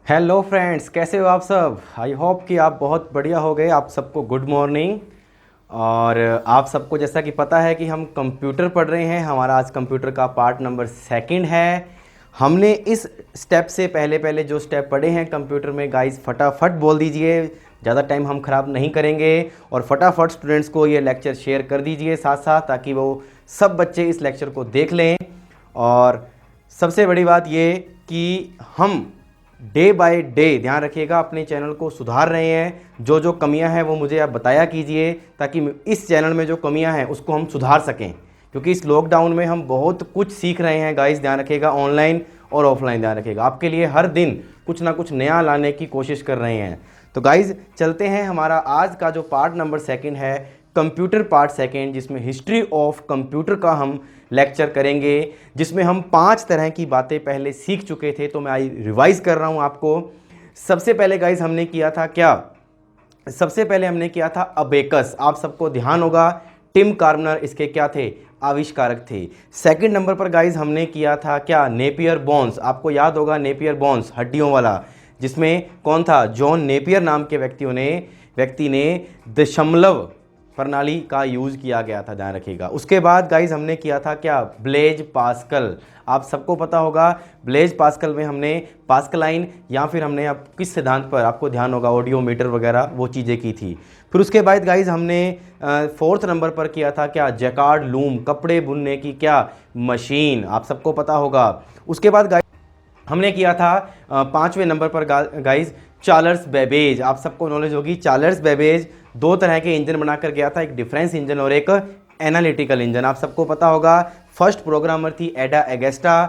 Hello friends, कैसे हो आप सब। आई होप कि आप बहुत बढ़िया हो गए। आप सबको गुड मॉर्निंग। और आप सबको जैसा कि पता है कि हम कंप्यूटर पढ़ रहे हैं। हमारा आज कंप्यूटर का पार्ट नंबर सेकंड है। हमने इस स्टेप से पहले पहले जो स्टेप पढ़े हैं कंप्यूटर में, गाइस फटाफट बोल दीजिए, ज़्यादा टाइम हम ख़राब नहीं करेंगे। और फटाफट स्टूडेंट्स को ये लेक्चर शेयर कर दीजिए साथ साथ, ताकि वो सब बच्चे इस लेक्चर को देख लें। और सबसे बड़ी बात ये कि हम डे बाय डे, ध्यान रखिएगा, अपने चैनल को सुधार रहे हैं। जो जो कमियां हैं वो मुझे आप बताया कीजिए, ताकि इस चैनल में जो कमियां हैं उसको हम सुधार सकें। क्योंकि इस लॉकडाउन में हम बहुत कुछ सीख रहे हैं गाइस, ध्यान रखिएगा, ऑनलाइन और ऑफलाइन। ध्यान रखिएगा, आपके लिए हर दिन कुछ ना कुछ नया लाने की कोशिश कर रहे हैं। तो गाइस चलते हैं, हमारा आज का जो पार्ट नंबर सेकंड है, कंप्यूटर पार्ट सेकंड, जिसमें हिस्ट्री ऑफ कंप्यूटर का हम लेक्चर करेंगे, जिसमें हम 5 तरह की बातें पहले सीख चुके थे। तो मैं आई रिवाइज कर रहा हूं आपको। सबसे पहले गाइस हमने किया था क्या, सबसे पहले हमने किया था अबेकस। आप सबको ध्यान होगा, टिम कार्नर इसके क्या थे, आविष्कारक थे। सेकंड नंबर पर गाइस हमने किया था क्या, नेपियर बोन्स। आपको याद होगा नेपियर बोन्स, हड्डियों वाला, जिसमें कौन था, जॉन नेपियर नाम के व्यक्ति ने दशमलव प्रणाली का यूज किया गया था, ध्यान रखिएगा। उसके बाद गाइज हमने किया था क्या, ब्लेज पास्कल। आप सबको पता होगा ब्लेज पास्कल में हमने पास्कलाइन, या फिर हमने अब किस सिद्धांत पर, आपको ध्यान होगा, ऑडियोमीटर वगैरह वो चीज़ें की थी। फिर उसके बाद गाइज हमने फोर्थ नंबर पर किया था क्या, जैकार्ड लूम, कपड़े बुनने की क्या मशीन, आप सबको पता होगा। उसके बाद गाइज हमने किया था 5वें नंबर पर गाइज चार्ल्स बेबेज। आप सबको नॉलेज होगी, चार्ल्स बेबेज 2 तरह के इंजन बनाकर गया था, एक डिफरेंस इंजन और एक एनालिटिकल इंजन। आप सबको पता होगा फर्स्ट प्रोग्रामर थी एडा एगेस्टा।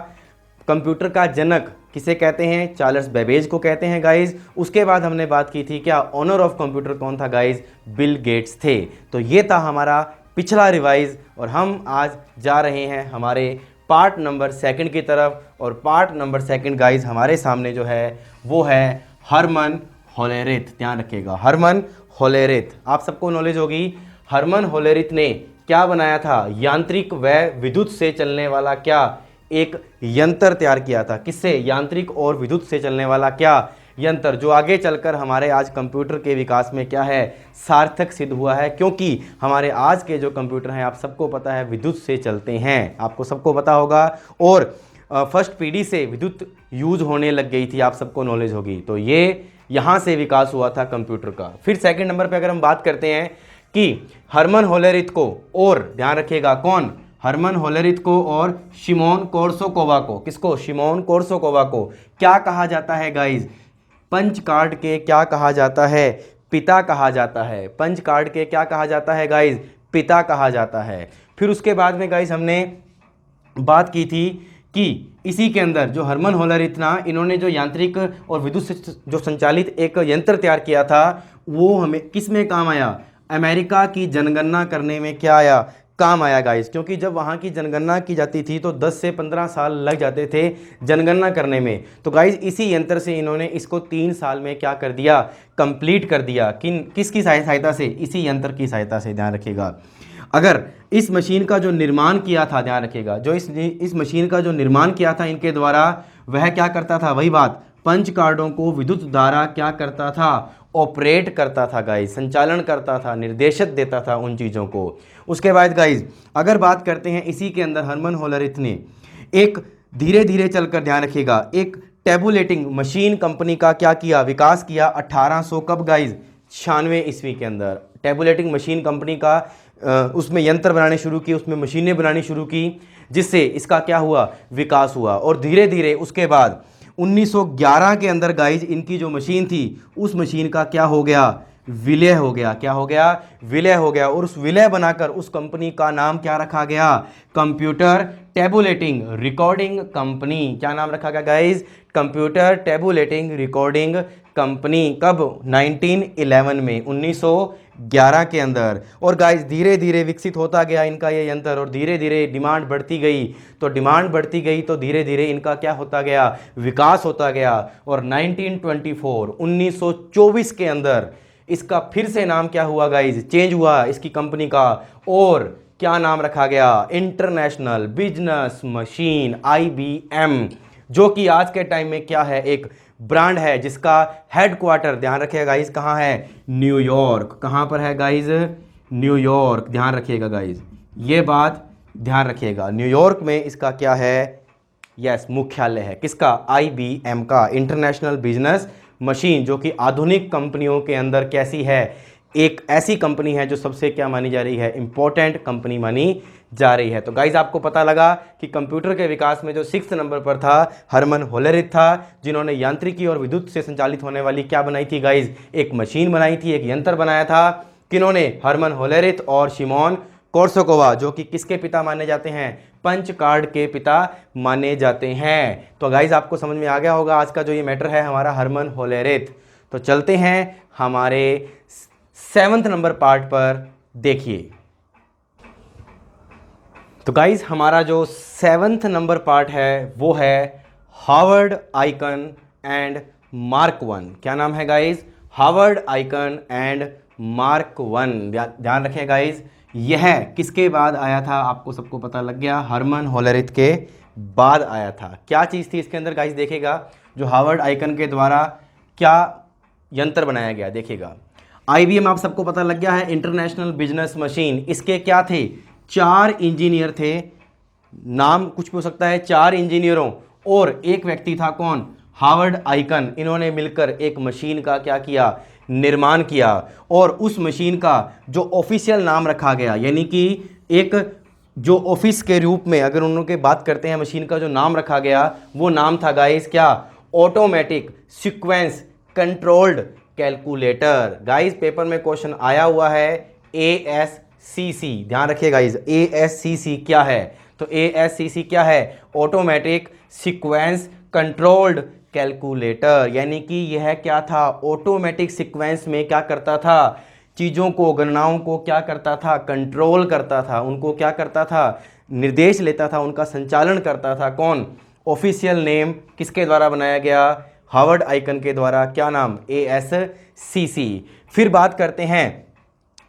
कंप्यूटर का जनक किसे कहते हैं, चार्ल्स बेबेज को कहते हैं गाइज। उसके बाद हमने बात की थी क्या, ऑनर ऑफ कंप्यूटर कौन था गाइज, बिल गेट्स थे। तो ये था हमारा पिछला रिवाइज, और हम आज जा रहे हैं हमारे पार्ट नंबर सेकंड की तरफ। और पार्ट नंबर सेकंड गाइज हमारे सामने जो है वो है हरमन होलेरिथ। ध्यान रखिएगा, हरमन होलेरिथ, आप सबको नॉलेज होगी। हरमन होलेरिथ ने क्या बनाया था, यांत्रिक व विद्युत से चलने वाला क्या एक यंत्र तैयार किया था। किससे, यांत्रिक और विद्युत से चलने वाला क्या यंत्र, जो आगे चलकर हमारे आज कंप्यूटर के विकास में क्या है, सार्थक सिद्ध हुआ है। क्योंकि हमारे आज के जो कंप्यूटर हैं, आप सबको पता है, विद्युत से चलते हैं, आपको सबको पता होगा। और फर्स्ट पीढ़ी से विद्युत यूज होने लग गई थी, आप सबको नॉलेज होगी। तो ये यहाँ से विकास हुआ था कंप्यूटर का। फिर सेकंड नंबर पे अगर हम बात करते हैं कि हरमन होलेरिथ को, और ध्यान रखिएगा कौन, हरमन होलेरिथ को और शिमोन कोर्साकोवा को, किसको, शिमोन कोर्साकोवा को क्या कहा जाता है गाइज, पंच कार्ड के क्या कहा जाता है, पिता कहा जाता है। पंच कार्ड के क्या कहा जाता है गाइज, पिता कहा जाता है। फिर उसके बाद में गाइज हमने बात की थी कि इसी के अंदर जो हरमन होलेरिथ ना, इन्होंने जो यांत्रिक और विद्युत से जो संचालित एक यंत्र तैयार किया था, वो हमें किस में काम आया, अमेरिका की जनगणना करने में क्या आया, काम आया गाइस। क्योंकि जब वहाँ की जनगणना की जाती थी तो 10 से 15 साल लग जाते थे जनगणना करने में। तो गाइस इसी यंत्र से इन्होंने इसको 3 साल में क्या कर दिया, कंप्लीट कर दिया। किसकी सहायता से, इसी यंत्र की सहायता से, ध्यान रखिएगा। अगर इस मशीन का जो निर्माण किया था, ध्यान रखिएगा, जो इस मशीन का जो निर्माण किया था इनके द्वारा, वह क्या करता था, वही बात, पंच कार्डों को विद्युत द्वारा क्या करता था, ऑपरेट करता था गाइस, संचालन करता था, निर्देशित देता था उन चीज़ों को। उसके बाद गाइस अगर बात करते हैं, इसी के अंदर हरमन होलेरिथ ने एक धीरे धीरे चलकर, ध्यान रखिएगा, एक टेबुलेटिंग मशीन कंपनी का क्या किया, विकास किया 1800 कब गाइस, 96 ईस्वी के अंदर। टेबुलेटिंग मशीन कंपनी का उसमें यंत्र बनाने शुरू किए, उसमें मशीनें बनानी शुरू की, जिससे इसका क्या हुआ, विकास हुआ। और धीरे धीरे उसके बाद 1911 के अंदर गाइज इनकी जो मशीन थी, उस मशीन का क्या हो गया, विलय हो गया। क्या हो गया, विलय हो गया। और उस विलय बनाकर उस कंपनी का नाम क्या रखा गया, कंप्यूटर टेबुलेटिंग रिकॉर्डिंग कंपनी। क्या नाम रखा गया guys, computer tabulating recording company. कब, 1911 में, 1911 के अंदर। और गाइज धीरे धीरे विकसित होता गया इनका ये यंत्र, और धीरे धीरे डिमांड बढ़ती गई। तो डिमांड बढ़ती गई तो धीरे धीरे इनका क्या होता गया, विकास होता गया। और 1924 के अंदर इसका फिर से नाम क्या हुआ गाइज, चेंज हुआ इसकी कंपनी का। और क्या नाम रखा गया, इंटरनेशनल बिजनेस मशीन, IBM, जो कि आज के टाइम में क्या है, एक ब्रांड है जिसका हेडक्वार्टर, ध्यान रखिएगा गाइज, कहाँ है? न्यूयॉर्क। कहाँ पर है गाइज? न्यूयॉर्क। ध्यान रखिएगा गाइज, ये बात ध्यान रखिएगा, न्यूयॉर्क में इसका क्या है? यस, मुख्यालय है। किसका? IBM का, इंटरनेशनल बिजनेस मशीन, जो कि आधुनिक कंपनियों के अंदर कैसी है? एक ऐसी कंपनी है जो सबसे क्या मानी जा रही है? इंपॉर्टेंट कंपनी मानी जा रही है। तो गाइज आपको पता लगा कि कंप्यूटर के विकास में जो 6 नंबर पर था हरमन होलेरिथ था, जिन्होंने यांत्रिकी और विद्युत से संचालित होने वाली क्या बनाई थी गाइज? एक मशीन बनाई थी, एक यंत्र बनाया था। किन्होंने? हरमन होलेरिथ और शिमोन कोर्साकोवा, जो कि किसके पिता माने जाते हैं? पंच कार्ड के पिता माने जाते हैं। तो गाइज आपको समझ में आ गया होगा आज का जो ये मैटर है हमारा हरमन होलेरिथ। तो चलते हैं हमारे 7th नंबर पार्ट पर। देखिए तो गाइज हमारा जो 7th नंबर पार्ट है वो है हार्वर्ड आइकन एंड मार्क 1। क्या नाम है guys? Harvard icon and mark 1। ध्यान रखें गाइज, यह किसके बाद आया था? आपको सबको पता लग गया, हरमन होलेरिथ के बाद आया था। क्या चीज़ थी इसके अंदर गाइज? देखेगा जो हार्वर्ड आइकन के द्वारा क्या यंत्र बनाया गया, देखिएगा। IBM आप सबको पता लग गया है, इंटरनेशनल बिजनेस मशीन। इसके क्या थे? 4 इंजीनियर थे, नाम कुछ भी हो सकता है, 4 इंजीनियरों और एक व्यक्ति था, कौन? Harvard icon. इन्होंने मिलकर एक मशीन का क्या किया? निर्माण किया। और उस मशीन का जो ऑफिशियल नाम रखा गया, यानी कि एक जो ऑफिस के रूप में अगर उनके बात करते हैं, मशीन का जो नाम रखा गया वो नाम था गाइस क्या? Automatic sequence controlled calculator. Guys paper में क्वेश्चन आया हुआ है ASCC, ध्यान रखिए गाइस, ASCC क्या है? तो ASCC क्या है? Automatic sequence controlled calculator. यानी कि यह क्या था? ऑटोमेटिक सीक्वेंस में क्या करता था? चीज़ों को, गणनाओं को क्या करता था? कंट्रोल करता था। उनको क्या करता था? निर्देश लेता था, उनका संचालन करता था। कौन? ऑफिशियल नेम किसके द्वारा बनाया गया? हार्वर्ड आइकन के द्वारा। क्या नाम? ASCC। फिर बात करते हैं,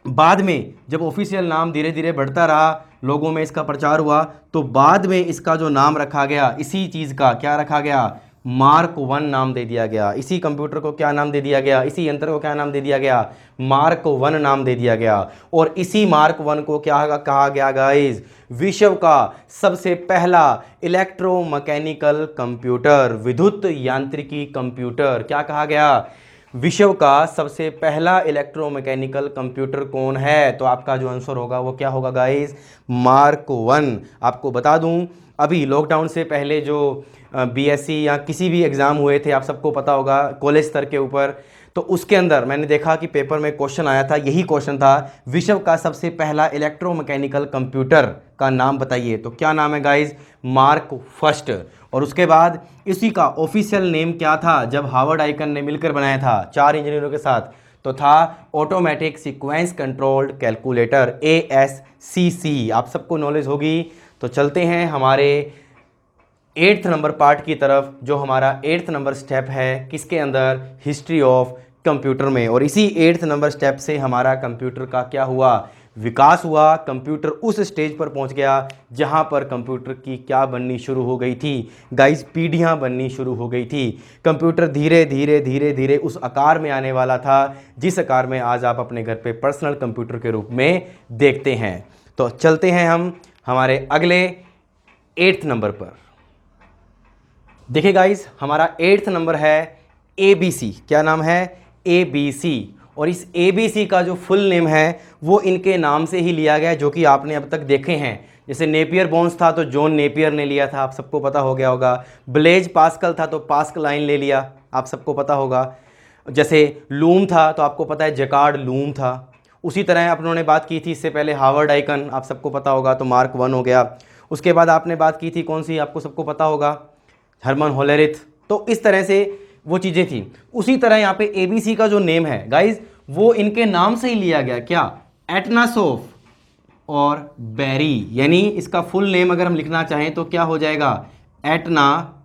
बाद में जब ऑफिशियल नाम धीरे धीरे बढ़ता रहा, लोगों में इसका प्रचार हुआ, तो बाद में इसका जो नाम रखा गया, इसी चीज़ का क्या रखा गया? मार्क 1 नाम दे दिया गया। इसी कंप्यूटर को क्या नाम दे दिया गया? इसी यंत्र को क्या नाम दे दिया गया? मार्क 1 नाम दे दिया गया। और इसी मार्क 1 को क्या कहा गया गाइस? विश्व का सबसे पहला इलेक्ट्रोमैकेनिकल कंप्यूटर, विद्युत यांत्रिकी कंप्यूटर। क्या कहा गया? विश्व का सबसे पहला इलेक्ट्रोमैकेनिकल कंप्यूटर कौन है? तो आपका जो आंसर होगा वो क्या होगा गाइस? मार्क 1। आपको बता दूं, अभी लॉकडाउन से पहले जो BSc या किसी भी एग्ज़ाम हुए थे, आप सबको पता होगा, कॉलेज स्तर के ऊपर, तो उसके अंदर मैंने देखा कि पेपर में क्वेश्चन आया था, यही क्वेश्चन था, विश्व का सबसे पहला इलेक्ट्रोमैकेनिकल कंप्यूटर का नाम बताइए। तो क्या नाम है गाइस? मार्क 1। और उसके बाद इसी का ऑफिशियल नेम क्या था जब हार्वर्ड आइकन ने मिलकर बनाया था 4 इंजीनियरों के साथ? तो था automatic sequence controlled calculator, ASCC। आप सबको नॉलेज होगी। तो चलते हैं हमारे 8th नंबर पार्ट की तरफ, जो हमारा 8th नंबर स्टेप है किसके अंदर? हिस्ट्री ऑफ कंप्यूटर में। और इसी 8th नंबर स्टेप से हमारा कंप्यूटर का क्या हुआ? विकास हुआ। कंप्यूटर उस स्टेज पर पहुंच गया जहां पर कंप्यूटर की क्या बननी शुरू हो गई थी गाइस? पीढ़ियां बननी शुरू हो गई थी। कंप्यूटर धीरे धीरे धीरे धीरे उस आकार में आने वाला था जिस आकार में आज आप अपने घर पे पर्सनल कंप्यूटर के रूप में देखते हैं। तो चलते हैं हम हमारे अगले 8th नंबर पर। देखिए गाइस, हमारा 8th नंबर है ABC। क्या नाम है? ABC। और इस ABC का जो फुल नेम है वो इनके नाम से ही लिया गया है, जो कि आपने अब तक देखे हैं। जैसे नेपियर बोन्स था तो जॉन नेपियर ने लिया था, आप सबको पता हो गया होगा। ब्लेज पास्कल था तो पास्कलाइन ले लिया, आप सबको पता होगा। जैसे लूम था तो आपको पता है जैकार्ड लूम था। उसी तरह अपनों बात की थी इससे पहले हार्वर्ड आइकन, आप सबको पता होगा, तो मार्क 1 हो गया। उसके बाद आपने बात की थी कौन सी? आपको सबको पता होगा, हरमन होलेरिथ। तो इस तरह से वो चीज़ें थी। उसी तरह यहाँ पे ABC का जो नेम है गाइज वो इनके नाम से ही लिया गया। क्या? एटनासोफ और बेरी। यानी इसका फुल नेम अगर हम लिखना चाहें तो क्या हो जाएगा? एटनासोफ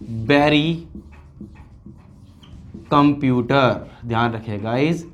बेरी कंप्यूटर। ध्यान रखिए गाइज,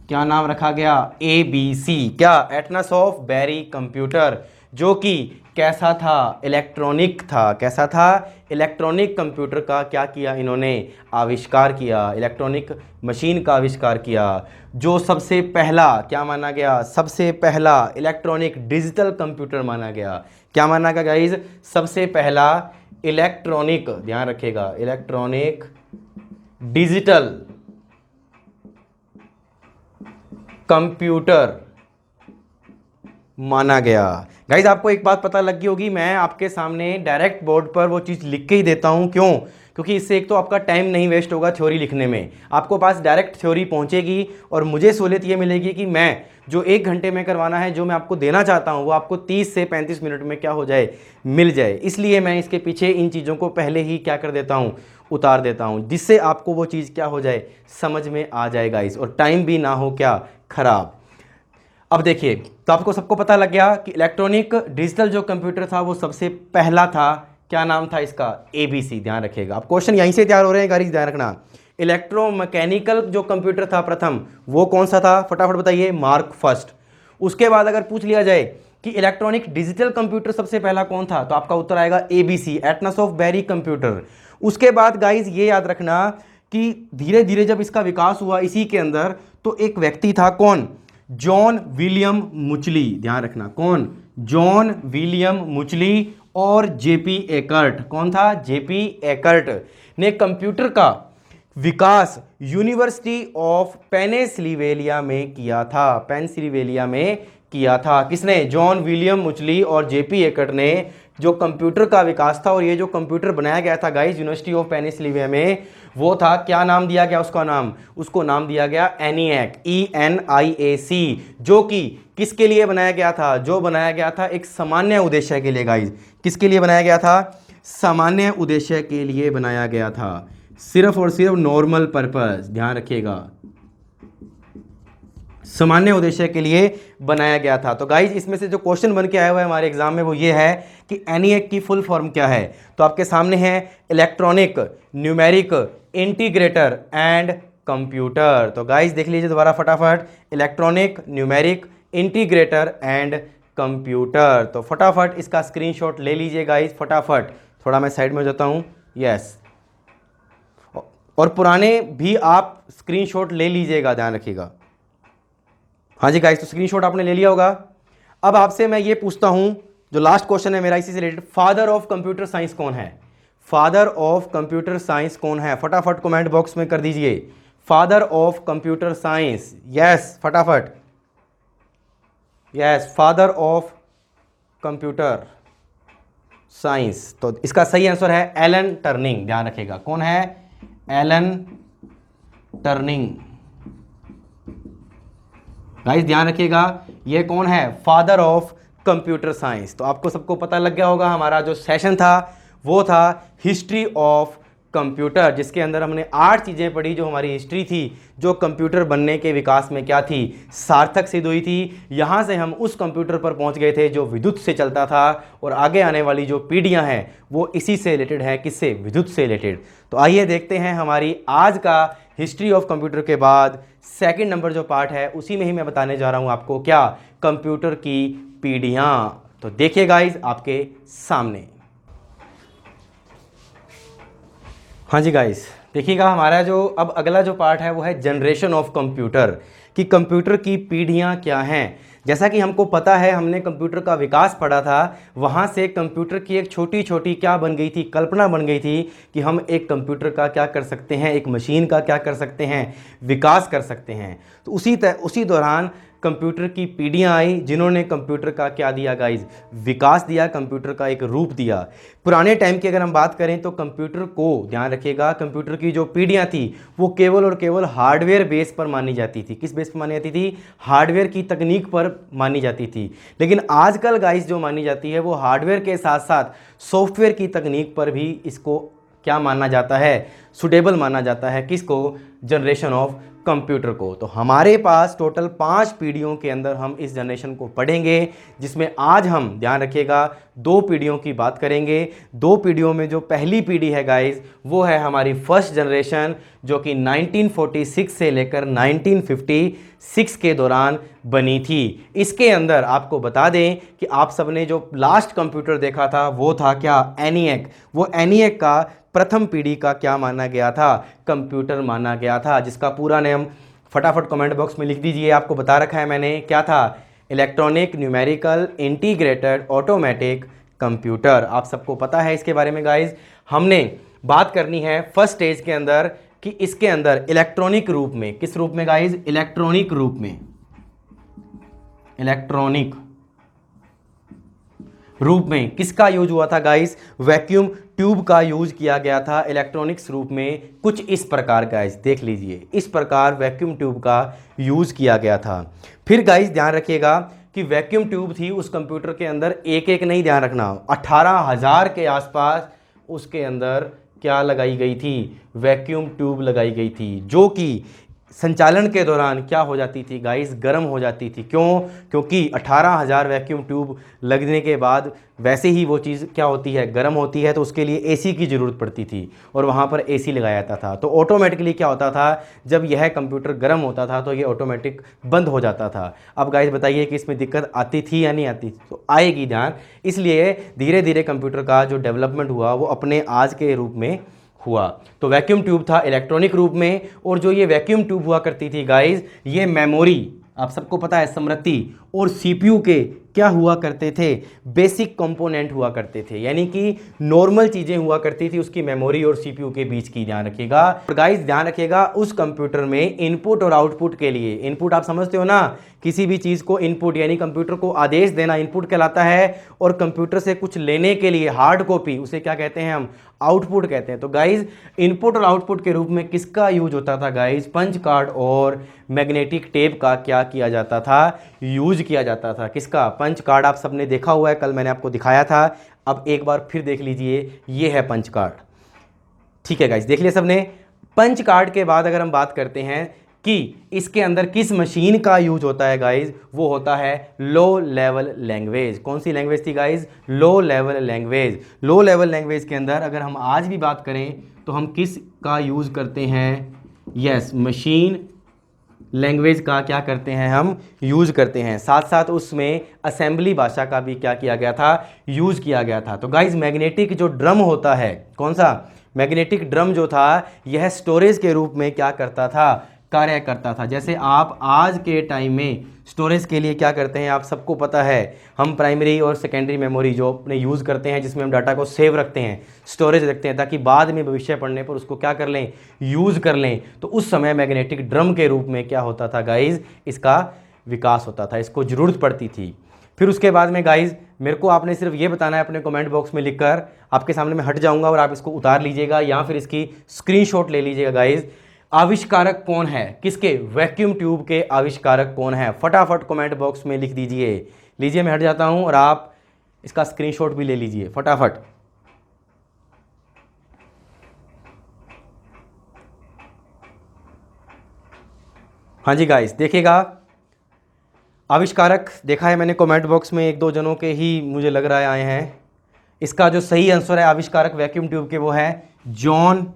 क्या नाम रखा गया? ABC। क्या? एटनासोफ बेरी कंप्यूटर, जो कि कैसा था, इलेक्ट्रॉनिक था। कैसा था? इलेक्ट्रॉनिक कंप्यूटर का क्या किया इन्होंने? आविष्कार किया। इलेक्ट्रॉनिक मशीन का आविष्कार किया, जो सबसे पहला क्या माना गया? सबसे पहला इलेक्ट्रॉनिक डिजिटल कंप्यूटर माना गया। क्या माना गया गाइज? सबसे पहला इलेक्ट्रॉनिक, ध्यान रखिएगा, इलेक्ट्रॉनिक डिजिटल कंप्यूटर माना गया। गाइज आपको एक बात पता लग गई होगी, मैं आपके सामने डायरेक्ट बोर्ड पर वो चीज़ लिख के ही देता हूँ। क्यों? क्योंकि इससे एक तो आपका टाइम नहीं वेस्ट होगा थ्योरी लिखने में, आपको पास डायरेक्ट थ्योरी पहुँचेगी, और मुझे सहूलियत ये मिलेगी कि मैं जो 1 घंटे में करवाना है, जो मैं आपको देना चाहता हूँ, वो आपको 30 से 35 मिनट में क्या हो जाए, मिल जाए। इसलिए मैं इसके पीछे इन चीज़ों को पहले ही क्या कर देता हूँ, उतार देता हूँ, जिससे आपको वो चीज़ क्या हो जाए, समझ में आ जाए गाइस, और टाइम भी ना हो क्या, खराब। अब देखिए, तो आपको सबको पता लग गया कि इलेक्ट्रॉनिक डिजिटल जो कंप्यूटर था वो सबसे पहला था। क्या नाम था इसका? ABC। ध्यान रखिएगा, अब क्वेश्चन यहीं से तैयार हो रहे हैं गाइस, ध्यान रखना। इलेक्ट्रोमैकेनिकल जो कंप्यूटर था प्रथम, वो कौन सा था? फटाफट बताइए। Mark first. उसके बाद अगर पूछ लिया जाए कि इलेक्ट्रॉनिक डिजिटल कंप्यूटर सबसे पहला कौन था, तो आपका उत्तर आएगा ABC, एटनस ऑफ बेरी कंप्यूटर। उसके बाद गाइस ये याद रखना कि धीरे धीरे जब इसका विकास हुआ इसी के अंदर, तो एक व्यक्ति था, कौन? John William Mauchly. ध्यान रखना, कौन? जॉन विलियम मुचली और JP एकर्ट। कौन था? JP एकर्ट ने कंप्यूटर का विकास यूनिवर्सिटी ऑफ पेनिसिल्वेनिया में किया था। पेनिसिल्वेनिया में किया था। किसने? जॉन विलियम मुचली और JP एकर्ट ने जो कंप्यूटर का विकास था, और ये जो कंप्यूटर बनाया गया था गाइस यूनिवर्सिटी ऑफ पेनिसिल्वेनिया में, वो था, क्या नाम दिया गया उसका नाम? उसको नाम दिया गया ENIAC, ENIAC, जो कि किसके लिए बनाया गया था? जो बनाया गया था एक सामान्य उद्देश्य के लिए गाइस। किसके लिए बनाया गया था? सामान्य उद्देश्य के लिए बनाया गया था, सिर्फ और सिर्फ नॉर्मल पर्पस। ध्यान रखिएगा, सामान्य उद्देश्य के लिए बनाया गया था। तो गाइज इसमें से जो क्वेश्चन बन के आया हुआ है हमारे एग्जाम में, वो ये है कि ENIAC की फुल फॉर्म क्या है। तो आपके सामने है electronic numeric integrator and computer. तो गाइज देख लीजिए दोबारा फटाफट, electronic numeric integrator and computer. तो फटाफट इसका स्क्रीनशॉट ले लीजिए गाइज, फटाफट। थोड़ा मैं साइड में हो जाता हूँ, यस, और पुराने भी आप स्क्रीनशॉट ले लीजिएगा, ध्यान रखिएगा। हाँ जी गाइस, तो स्क्रीनशॉट आपने ले लिया होगा। अब आपसे मैं ये पूछता हूं, जो लास्ट क्वेश्चन है मेरा इसी से related, father of computer science कौन है? फादर ऑफ कंप्यूटर साइंस कौन है? फटाफट कमेंट बॉक्स में कर दीजिए, father of computer science. Yes, फटाफट, yes, father of computer science. तो इसका सही आंसर है एलन टर्निंग। ध्यान रखिएगा, कौन है? Elon turning. गाइस ध्यान रखिएगा, ये कौन है? Father of computer science. तो आपको सबको पता लग गया होगा, हमारा जो सेशन था वो था हिस्ट्री ऑफ कंप्यूटर, जिसके अंदर हमने 8 चीज़ें पढ़ी जो हमारी हिस्ट्री थी, जो कंप्यूटर बनने के विकास में क्या थी, सार्थक सिद्ध हुई थी। यहाँ से हम उस कंप्यूटर पर पहुँच गए थे जो विद्युत से चलता था, और आगे आने वाली जो पीढ़ियाँ हैं वो इसी से रिलेटेड है। किससे? विद्युत से रिलेटेड। तो आइए देखते हैं हमारी आज का हिस्ट्री ऑफ कंप्यूटर के बाद सेकंड नंबर जो पार्ट है, उसी में ही मैं बताने जा रहा हूँ आपको क्या, कंप्यूटर की पीढ़ियाँ। तो देखिए गाइज आपके सामने। हाँ जी गाइस, देखिएगा हमारा जो अब अगला जो पार्ट है वो है जनरेशन ऑफ कंप्यूटर, कि कंप्यूटर की पीढ़ियाँ क्या हैं। जैसा कि हमको पता है, हमने कंप्यूटर का विकास पढ़ा था, वहाँ से कंप्यूटर की एक छोटी छोटी क्या बन गई थी, कल्पना बन गई थी कि हम एक कंप्यूटर का क्या कर सकते हैं, एक मशीन का क्या कर सकते हैं, विकास कर सकते हैं। तो उसी दौरान कंप्यूटर की पीढ़ियाँ आई, जिन्होंने कंप्यूटर का क्या दिया गाइज, विकास दिया, कंप्यूटर का एक रूप दिया। पुराने टाइम की अगर हम बात करें तो कंप्यूटर को, ध्यान रखिएगा, कंप्यूटर की जो पीढ़ियाँ थी वो केवल और केवल हार्डवेयर बेस पर मानी जाती थी। किस बेस पर मानी जाती थी? हार्डवेयर की तकनीक पर मानी जाती थी। लेकिन आजकल गाइज जो मानी जाती है वो हार्डवेयर के साथ साथ सॉफ्टवेयर की तकनीक पर भी इसको क्या माना जाता है, सुटेबल माना जाता है। किसको? जनरेशन ऑफ कंप्यूटर को। तो हमारे पास टोटल 5 पीढ़ियों के अंदर हम इस जनरेशन को पढ़ेंगे, जिसमें आज हम ध्यान रखिएगा 2 पीढ़ियों की बात करेंगे। 2 पीढ़ियों में जो पहली पीढ़ी है गाइस, वो है हमारी फर्स्ट जनरेशन, जो कि 1946 से लेकर 1956 के दौरान बनी थी। इसके अंदर आपको बता दें कि आप सबने जो लास्ट कंप्यूटर देखा था वो था क्या, एनिएक। वो एनिएक का प्रथम पीढ़ी का क्या माना गया था, कंप्यूटर माना गया था, जिसका पूरा नेम फटाफट कमेंट बॉक्स में लिख दीजिए। आपको बता रखा है मैंने, क्या था, electronic numerical integrated automatic computer. आप सबको पता है इसके बारे में गाइज। हमने बात करनी है फर्स्ट स्टेज के अंदर कि इसके अंदर इलेक्ट्रॉनिक रूप में, किस रूप में गाइज, इलेक्ट्रॉनिक रूप में, इलेक्ट्रॉनिक रूप में किसका यूज हुआ था गाइस, वैक्यूम ट्यूब का यूज किया गया था इलेक्ट्रॉनिक्स रूप में। कुछ इस प्रकार गाइस देख लीजिए, इस प्रकार वैक्यूम ट्यूब का यूज किया गया था। फिर गाइस ध्यान रखिएगा कि वैक्यूम ट्यूब थी उस कंप्यूटर के अंदर, एक एक नहीं, ध्यान रखना, 18,000 के आसपास उसके अंदर क्या लगाई गई थी, वैक्यूम ट्यूब लगाई गई थी, जो कि संचालन के दौरान क्या हो जाती थी गाइस, गर्म हो जाती थी। क्यों, क्योंकि 18,000 वैक्यूम ट्यूब लगने के बाद वैसे ही वो चीज़ क्या होती है, गर्म होती है, तो उसके लिए एसी की ज़रूरत पड़ती थी और वहाँ पर एसी लगाया जाता था। तो ऑटोमेटिकली क्या होता था, जब यह कंप्यूटर गर्म होता था तो ये ऑटोमेटिक बंद हो जाता था। अब गाइस बताइए कि इसमें दिक्कत आती थी या नहीं आती, तो आएगी ध्यान। इसलिए धीरे धीरे कंप्यूटर का जो डेवलपमेंट हुआ वो अपने आज के रूप में हुआ। तो वैक्यूम ट्यूब था इलेक्ट्रॉनिक रूप में, और जो ये वैक्यूम ट्यूब हुआ करती थी गाइस, ये मेमोरी, आप सबको पता है, स्मृति और सीपीयू के क्या हुआ करते थे, बेसिक कंपोनेंट हुआ करते थे, यानी कि नॉर्मल चीज़ें हुआ करती थी उसकी मेमोरी और सीपीयू के बीच की। ध्यान रखिएगा और गाइस ध्यान रखिएगा, उस कंप्यूटर में इनपुट और आउटपुट के लिए, इनपुट आप समझते हो ना, किसी भी चीज़ को इनपुट यानी कंप्यूटर को आदेश देना इनपुट कहलाता है, और कंप्यूटर से कुछ लेने के लिए हार्ड कॉपी, उसे क्या कहते हैं हम, आउटपुट कहते हैं। तो गाइज इनपुट और आउटपुट के रूप में किसका यूज होता था गाइज, पंच कार्ड और मैग्नेटिक टेप का क्या किया जाता था, यूज किया जाता था। किसका, पंच कार्ड। आप सबने देखा हुआ है, कल मैंने आपको दिखाया था, अब एक बार फिर देख लीजिए, ये है पंच कार्ड। ठीक है गाइज, देख लिया सबने। पंच कार्ड के बाद अगर हम बात करते हैं कि इसके अंदर किस मशीन का यूज होता है गाइज, वो होता है लो लेवल लैंग्वेज। कौन सी लैंग्वेज थी guys, low level language. Low level language के अंदर अगर हम आज भी बात करें तो हम किस का यूज करते हैं, यस, मशीन लैंग्वेज का क्या करते हैं, हम यूज करते हैं। साथ साथ उसमें असेंबली भाषा का भी क्या किया गया था, यूज किया गया था। तो गाइज मैग्नेटिक जो ड्रम होता है, कौन सा, मैग्नेटिक ड्रम जो था, यह स्टोरेज के रूप में क्या करता था, कार्य करता था। जैसे आप आज के टाइम में स्टोरेज के लिए क्या करते हैं, आप सबको पता है, हम प्राइमरी और सेकेंडरी मेमोरी जो अपने यूज़ करते हैं, जिसमें हम डाटा को सेव रखते हैं, स्टोरेज रखते हैं, ताकि बाद में भविष्य पढ़ने पर उसको क्या कर लें, यूज़ कर लें। तो उस समय मैग्नेटिक ड्रम के रूप में क्या होता था गाइज, इसका विकास होता था, इसको ज़रूरत पड़ती थी। फिर उसके बाद में गाइज मेरे को आपने सिर्फ ये बताना है अपने कमेंट बॉक्स में लिखकर, आपके सामने मैं हट जाऊँगा और आप इसको उतार लीजिएगा या फिर इसकी स्क्रीनशॉट ले लीजिएगा गाइज। आविष्कारक कौन है, किसके, वैक्यूम ट्यूब के आविष्कारक कौन है, फटाफट कमेंट बॉक्स में लिख दीजिए। लीजिए मैं हट जाता हूं और आप इसका स्क्रीनशॉट भी ले लीजिए फटाफट। हाँ जी गाइस देखिएगा, आविष्कारक देखा है मैंने कमेंट बॉक्स में, एक दो जनों के ही मुझे लग रहा है आए हैं। इसका जो सही आंसर है आविष्कारक वैक्यूम ट्यूब के, वो है जॉन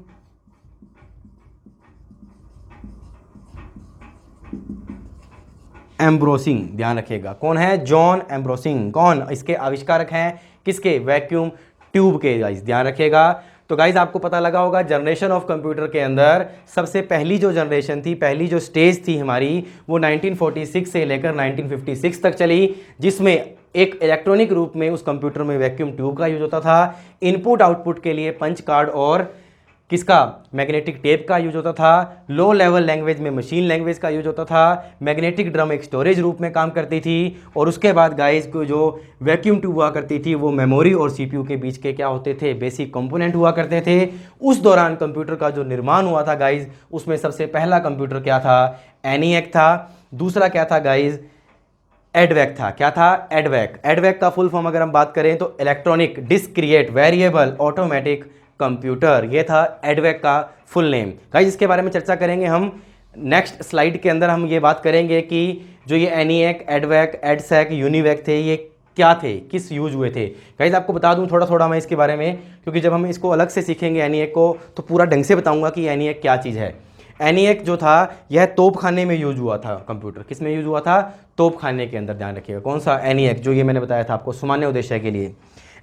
एम्ब्रोसिंग। ध्यान रखिएगा कौन है, जॉन एम्ब्रोसिंग। कौन, इसके आविष्कारक हैं, किसके, वैक्यूम ट्यूब के। गाइस ध्यान रखिएगा। तो गाइस आपको पता लगा होगा जनरेशन ऑफ कंप्यूटर के अंदर सबसे पहली जो जनरेशन थी, पहली जो स्टेज थी हमारी, वो 1946 से लेकर 1956 तक चली, जिसमें एक इलेक्ट्रॉनिक रूप में उस कंप्यूटर में वैक्यूम ट्यूब का यूज होता था। इनपुट आउटपुट के लिए पंच कार्ड और किसका, मैग्नेटिक टेप का यूज होता था। लो लेवल लैंग्वेज में मशीन लैंग्वेज का यूज होता था। मैग्नेटिक ड्रम एक स्टोरेज रूप में काम करती थी। और उसके बाद गाइस को जो वैक्यूम ट्यूब हुआ करती थी, वो मेमोरी और सीपीयू के बीच के क्या होते थे, बेसिक कंपोनेंट हुआ करते थे। उस दौरान कंप्यूटर का जो निर्माण हुआ था गाइस, उसमें सबसे पहला कंप्यूटर क्या था, एनिएक था। दूसरा क्या था गाइस, एडवैक था। क्या था, एडवैक। एडवैक का फुल फॉर्म अगर हम बात करें तो electronic discrete variable automatic computer, ये था एडवैक का फुल नेम। गाइस इसके बारे में चर्चा करेंगे हम नेक्स्ट स्लाइड के अंदर हम ये बात करेंगे कि जो ये एनीएक, एडवैक, एडसैक, यूनिवैक थे, ये क्या थे, किस यूज हुए थे। गाइस आपको बता दूं थोड़ा थोड़ा मैं इसके बारे में, क्योंकि जब हम इसको अलग से सीखेंगे एनीएक को तो पूरा ढंग से बताऊंगा कि एनीएक क्या चीज़ है। एनीएक जो था यह तोपखाने में यूज हुआ था। कंप्यूटर किस में यूज हुआ था? तोपखाने के अंदर। ध्यान रखिएगा कौन सा? एनीएक, जो ये मैंने बताया था आपको सामान्य उद्देश्य के लिए।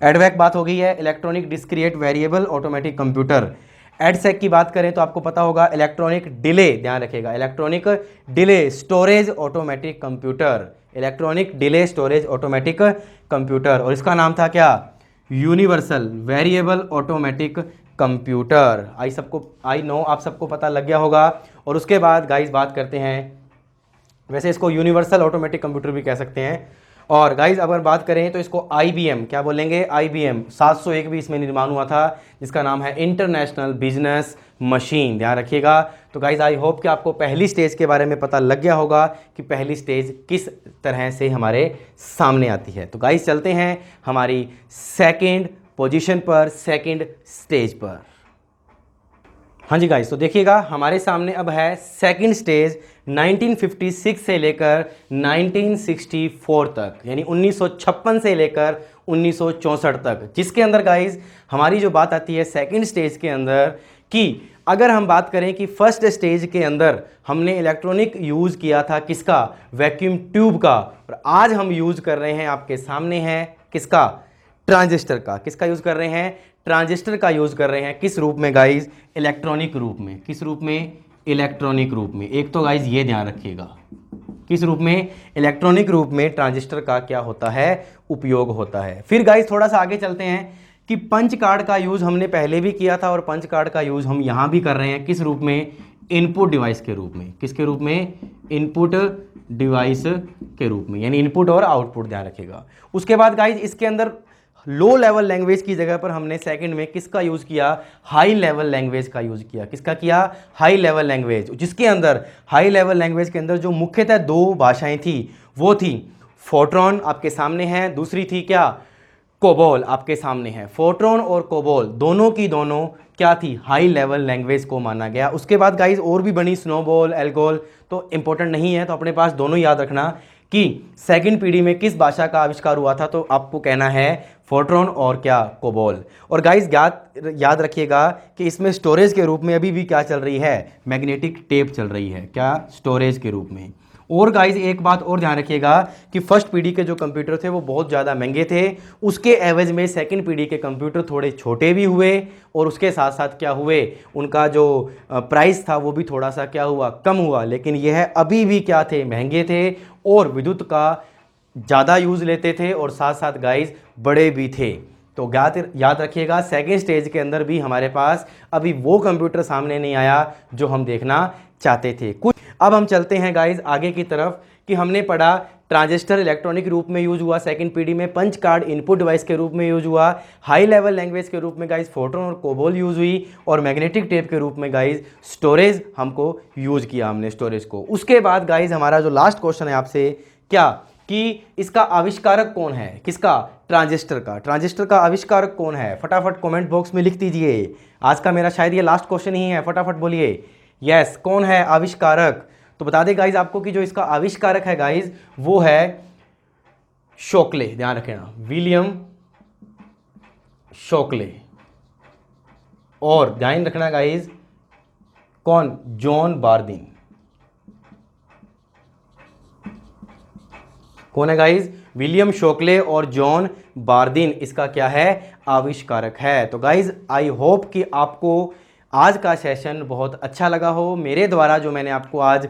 एडवैक बात हो गई है, electronic discrete variable automatic computer. EDSAC की बात करें तो आपको पता होगा इलेक्ट्रॉनिक डिले, ध्यान रखिएगा, electronic delay storage automatic computer, electronic delay storage automatic computer. और इसका नाम था क्या? Universal variable automatic computer. I know आप सबको पता लग गया होगा। और उसके बाद गाइस बात करते हैं, वैसे इसको यूनिवर्सल ऑटोमेटिक कंप्यूटर भी कह सकते हैं। और गाइज अगर बात करें तो इसको IBM, क्या बोलेंगे? IBM 701 भी इसमें निर्माण हुआ था, जिसका नाम है इंटरनेशनल बिजनेस मशीन। ध्यान रखिएगा। तो गाइज आई होप कि आपको पहली स्टेज के बारे में पता लग गया होगा कि पहली स्टेज किस तरह से हमारे सामने आती है। तो गाइज चलते हैं हमारी सेकेंड पोजीशन पर, सेकेंड स्टेज पर। हाँ जी गाइस, तो देखिएगा हमारे सामने अब है सेकंड स्टेज 1956 से लेकर 1964 तक, यानी 1956 से लेकर 1964 तक, जिसके अंदर गाइस हमारी जो बात आती है सेकंड स्टेज के अंदर कि अगर हम बात करें कि फर्स्ट स्टेज के अंदर हमने इलेक्ट्रॉनिक यूज़ किया था किसका? वैक्यूम ट्यूब का। और आज हम यूज़ कर रहे हैं, आपके सामने है किसका? ट्रांजिस्टर का। किसका यूज़ कर रहे हैं? ट्रांजिस्टर का यूज़ कर रहे हैं। किस रूप में गाइज? इलेक्ट्रॉनिक रूप में। किस रूप में? इलेक्ट्रॉनिक रूप में। एक तो गाइज ये ध्यान रखिएगा, किस रूप में? इलेक्ट्रॉनिक रूप में ट्रांजिस्टर का क्या होता है? उपयोग होता है। फिर गाइज थोड़ा सा आगे चलते हैं कि पंच कार्ड का यूज़ हमने पहले भी किया था और पंच कार्ड का यूज़ हम यहाँ भी कर रहे हैं। किस रूप में? इनपुट डिवाइस के रूप में। किसके रूप में? इनपुट डिवाइस के रूप में, यानी इनपुट और आउटपुट। ध्यान रखिएगा। उसके बाद गाइज इसके अंदर लो लेवल लैंग्वेज की जगह पर हमने सेकंड में किसका यूज़ किया? हाई लेवल लैंग्वेज का यूज़ किया। किसका किया? High level language. जिसके अंदर हाई लेवल लैंग्वेज के अंदर जो मुख्यतः दो भाषाएं थी वो थी फोर्ट्रॉन, आपके सामने है, दूसरी थी क्या? कोबोल, आपके सामने है। फोर्ट्रॉन और कोबोल दोनों की दोनों क्या थी? हाई लेवल लैंग्वेज को माना गया। उसके बाद गाइज और भी बनी स्नोबॉल, एल्गोल, तो इंपॉर्टेंट नहीं है, तो अपने पास दोनों याद रखना कि सेकंड पीढ़ी में किस भाषा का आविष्कार हुआ था, तो आपको कहना है फोर्ट्रॉन और क्या? कोबोल। और गाइज याद रखिएगा कि इसमें स्टोरेज के रूप में अभी भी क्या चल रही है? मैग्नेटिक टेप चल रही है। क्या? स्टोरेज के रूप में। और गाइज एक बात और ध्यान रखिएगा कि फर्स्ट पीढ़ी के जो कंप्यूटर थे वो बहुत ज़्यादा महंगे थे, उसके एवज में सेकंड पीढ़ी के कंप्यूटर थोड़े छोटे भी हुए और उसके साथ साथ क्या हुए? उनका जो प्राइस था वो भी थोड़ा सा क्या हुआ? कम हुआ। लेकिन यह अभी भी क्या थे? महंगे थे और विद्युत का ज़्यादा यूज़ लेते थे और साथ साथ गाइज बड़े भी थे। तो याद रखिएगा सेकेंड स्टेज के अंदर भी हमारे पास अभी वो कंप्यूटर सामने नहीं आया जो हम देखना चाहते थे। कुछ अब हम चलते हैं गाइज आगे की तरफ कि हमने पढ़ा ट्रांजिस्टर इलेक्ट्रॉनिक रूप में यूज हुआ सेकंड पीढ़ी में, पंच कार्ड इनपुट डिवाइस के रूप में यूज हुआ, हाई लेवल लैंग्वेज के रूप में गाइज फोर्ट्रॉन और कोबोल यूज हुई, और मैग्नेटिक टेप के रूप में गाइज स्टोरेज हमको यूज किया हमने स्टोरेज को। उसके बाद गाइज हमारा जो लास्ट क्वेश्चन है आपसे क्या कि इसका आविष्कारक कौन है? किसका? ट्रांजिस्टर का। ट्रांजिस्टर का आविष्कारक कौन है? फटाफट कमेंट बॉक्स में लिख दीजिए। आज का मेरा शायद ये लास्ट क्वेश्चन ही है, फटाफट बोलिए यस, कौन है आविष्कारक? तो बता दें गाइज आपको कि जो इसका आविष्कारक है गाइज वो है शोकले। ध्यान रखना, विलियम शोकले। और ध्यान रखना गाइज कौन? जॉन बार्दिन। कौन है गाइज? विलियम शोकले और जॉन बार्दिन इसका क्या है? आविष्कारक है। तो गाइज आई होप कि आपको आज का सेशन बहुत अच्छा लगा हो। मेरे द्वारा जो मैंने आपको आज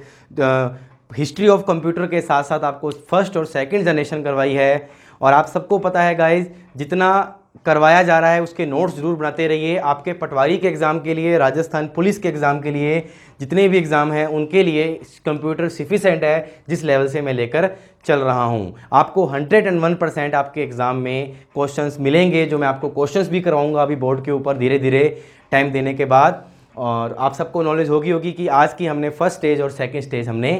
हिस्ट्री ऑफ कंप्यूटर के साथ साथ आपको फर्स्ट और सेकंड जनरेशन करवाई है, और आप सबको पता है गाइज जितना करवाया जा रहा है उसके नोट्स ज़रूर बनाते रहिए। आपके पटवारी के एग्ज़ाम के लिए, राजस्थान पुलिस के एग्ज़ाम के लिए, जितने भी एग्ज़ाम हैं उनके लिए कंप्यूटर सफिशेंट है जिस लेवल से मैं लेकर चल रहा हूं। आपको 101% आपके एग्ज़ाम में क्वेश्चंस मिलेंगे, जो मैं आपको क्वेश्चंस भी करवाऊंगा अभी बोर्ड के ऊपर धीरे धीरे टाइम देने के बाद। और आप सबको नॉलेज होगी कि आज की हमने फर्स्ट स्टेज और सेकेंड स्टेज हमने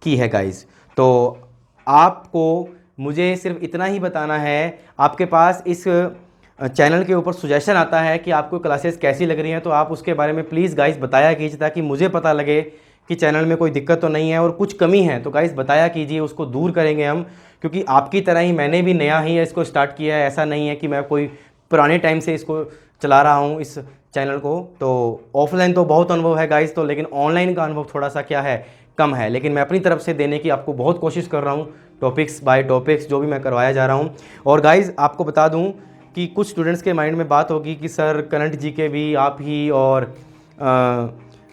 की है गाइज। तो आपको मुझे सिर्फ इतना ही बताना है, आपके पास इस चैनल के ऊपर सुजेशन आता है कि आपको क्लासेस कैसी लग रही हैं, तो आप उसके बारे में प्लीज़ गाइस बताया कीजिए ताकि मुझे पता लगे कि चैनल में कोई दिक्कत तो नहीं है और कुछ कमी है तो गाइस बताया कीजिए, उसको दूर करेंगे हम। क्योंकि आपकी तरह ही मैंने भी नया ही इसको स्टार्ट किया है, ऐसा नहीं है कि मैं कोई पुराने टाइम से इसको चला रहा हूँ इस चैनल को। तो ऑफलाइन तो बहुत अनुभव है गाइस, तो लेकिन ऑनलाइन का अनुभव थोड़ा सा क्या है, कम है। लेकिन मैं अपनी तरफ से देने की आपको बहुत कोशिश कर रहा हूँ, टॉपिक्स बाय टॉपिक्स जो भी मैं करवाया जा रहा हूँ। और गाइस आपको बता दूँ कि कुछ स्टूडेंट्स के माइंड में बात होगी कि सर करंट जीके भी आप ही और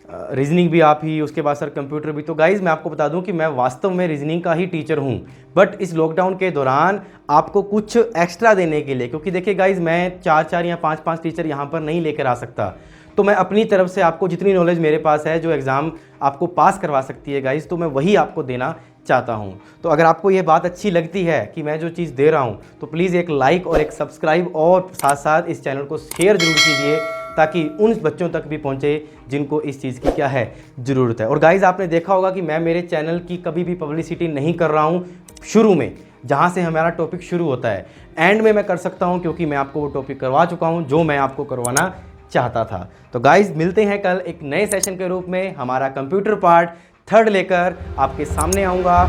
रीजनिंग भी आप ही, उसके बाद सर कंप्यूटर भी। तो गाइज़ मैं आपको बता दूं कि मैं वास्तव में रीजनिंग का ही टीचर हूं, बट इस लॉकडाउन के दौरान आपको कुछ एक्स्ट्रा देने के लिए, क्योंकि देखिए गाइज़ मैं 4 या 5 टीचर यहां पर नहीं लेकर आ सकता, तो मैं अपनी तरफ से आपको जितनी नॉलेज मेरे पास है जो एग्ज़ाम आपको पास करवा सकती है गाइज़, तो मैं वही आपको देना चाहता हूं। तो अगर आपको ये बात अच्छी लगती है कि मैं जो चीज़ दे रहा हूं, तो प्लीज़ एक लाइक और एक सब्सक्राइब और साथ साथ इस चैनल को शेयर ज़रूर कीजिए, ताकि उन बच्चों तक भी पहुंचे जिनको इस चीज़ की क्या है ज़रूरत है। और गाइज़ आपने देखा होगा कि मैं मेरे चैनल की कभी भी पब्लिसिटी नहीं कर रहा हूं शुरू में, जहां से हमारा टॉपिक शुरू होता है, एंड में मैं कर सकता हूं, क्योंकि मैं आपको वो टॉपिक करवा चुका हूं जो मैं आपको करवाना चाहता था। तो गाइज़ मिलते हैं कल एक नए सेशन के रूप में, हमारा कंप्यूटर पार्ट 3rd लेकर आपके सामने आऊँगा।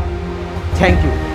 Thank you.